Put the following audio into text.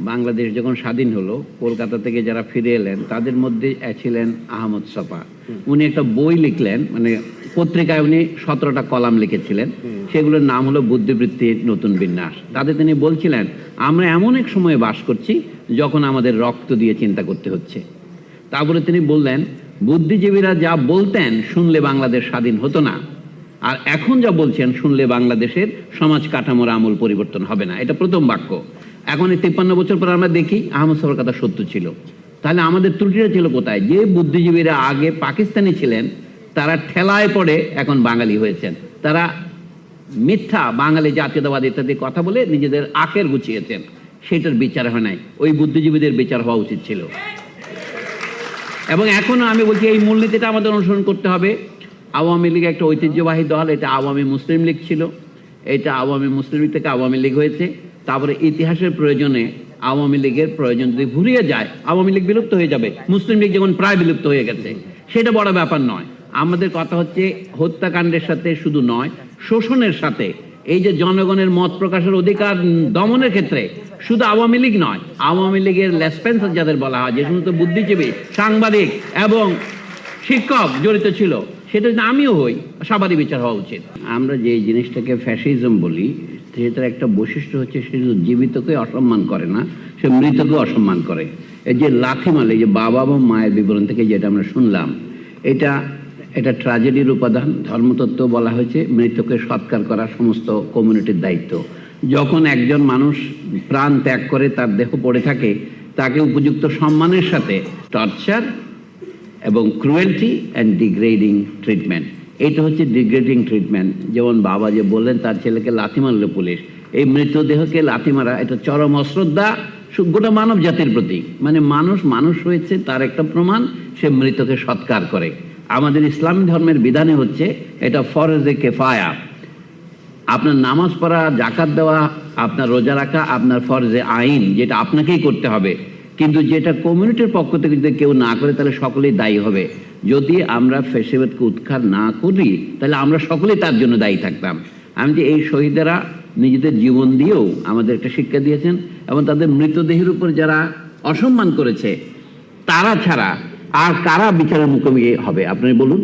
বাংলাদেশ যখন স্বাধীন হলো, কলকাতা থেকে যারা ফিরে এলেন তাদের মধ্যে ছিলেন আহমদ ছফা। উনি একটা বই লিখলেন, মানে পত্রিকায় উনি 17টা কলাম লিখেছিলেন, সেগুলোর নাম হলো বুদ্ধিবৃত্তির নতুন বিন্যাস। তাতে তিনি বলছিলেন, আমরা এমন এক সময়ে বাস করছি যখন আমাদের রক্ত দিয়ে চিন্তা করতে হচ্ছে। তারপরে তিনি বললেন, বুদ্ধিজীবীরা যা বলতেন শুনলে বাংলাদেশ স্বাধীন হতো না, আর এখন যা বলছেন শুনলে বাংলাদেশের সমাজ কাঠামোর আমূল পরিবর্তন হবে না। এটা প্রথম বাক্য। এখন এই 53 বছর পর আমরা দেখি আহমদ ছফার কথা সত্য ছিল। তাহলে আমাদের ত্রুটিটা ছিল কোথায়? যে বুদ্ধিজীবীরা আগে পাকিস্তানি ছিলেন তারা ঠেলায় পড়ে এখন বাঙালি হয়েছেন। তারা মিথ্যা বাঙালি জাতীয়তাবাদ ইত্যাদি কথা বলে নিজেদের আখের গুছিয়েছেন, সেটার বিচার হয় নাই। ওই বুদ্ধিজীবীদের বিচার হওয়া উচিত ছিল। এবং এখনো আমি বলছি এই মূলনীতিটা আমাদের অনুসরণ করতে হবে। আওয়ামী লীগ একটা ঐতিহ্যবাহী দল, এটা আওয়ামী মুসলিম লীগ ছিল, এটা আওয়ামী মুসলিম লীগ থেকে আওয়ামী লীগ হয়েছে। তারপরে ইতিহাসের প্রয়োজনে আওয়ামী লীগের প্রয়োজন যদি ঘুরিয়ে যায় আওয়ামী লীগ বিলুপ্ত হয়ে যাবে, মুসলিম লীগ যেমন প্রায় বিলুপ্ত হয়ে গেছে। সেটা বড় ব্যাপার নয়। আমাদের কথা হচ্ছে হত্যাকাণ্ডের সাথে শুধু নয়, শোষণের সাথে এই যে জনগণের মত প্রকাশের অধিকার দমনের ক্ষেত্রে শুধু আওয়ামী লীগ নয়, আওয়ামী লীগের লেসপেন্সার যাদের বলা হয়, যে সমস্ত বুদ্ধিজীবী, সাংবাদিক এবং শিক্ষক জড়িত ছিল, সেটা যদি আমিও হই, সবারই বিচার হওয়া উচিত। আমরা যে জিনিসটাকে ফ্যাসিজম বলি, সেটার একটা বৈশিষ্ট্য হচ্ছে সে শুধু জীবিতকে অসম্মান করে না, সে মৃতকে অসম্মান করে। এই যে লাথি মারলে, যে বাবা এবং মায়ের বিবরণ থেকে যেটা আমরা শুনলাম, এটা ট্র্যাজেডির উপাদান। ধর্মতত্ত্ব বলা হয়েছে মৃতকে সৎকার করা সমস্ত কমিউনিটির দায়িত্ব। যখন একজন মানুষ প্রাণ ত্যাগ করে, তার দেহ পড়ে থাকে, তাকে উপযুক্ত সম্মানের সাথে টর্চার এবং ক্রুয়েলটি অ্যান্ড ডিগ্রেডিং ট্রিটমেন্ট, এটা হচ্ছে ডিগ্রেডিং ট্রিটমেন্ট। যেমন বাবা যে বললেন তার ছেলেকে লাথি মারল পুলিশ, এই মৃতদেহকে লাথি মারা এটা চরম অশ্রদ্ধা গোটা মানব জাতির প্রতি। মানে মানুষ হয়েছে তার একটা প্রমাণ, সে মৃতকে সৎকার করে। আমাদের ইসলামী ধর্মের বিধানে হচ্ছে এটা ফরজে কেফায়া। আপনার নামাজ পড়া, জাকাত দেওয়া, আপনার রোজা রাখা আপনার ফরজে আইন, যেটা আপনাকেই করতে হবে। কিন্তু যেটা কমিউনিটির পক্ষ থেকে যদি কেউ না করে তাহলে সকলেই দায়ী হবে। যদি আমরা ফ্যাসিবাদকে উৎখাত না করি তাহলে আমরা সকলেই তার জন্য দায়ী থাকতাম। আমি যে এই শহীদেরা নিজেদের জীবন দিয়েও আমাদের একটা শিক্ষা দিয়েছেন, এবং তাদের মৃতদেহের উপর যারা অসম্মান করেছে তারা ছাড়া আর কারা বিচারের মুখোমুখি হবে আপনি বলুন?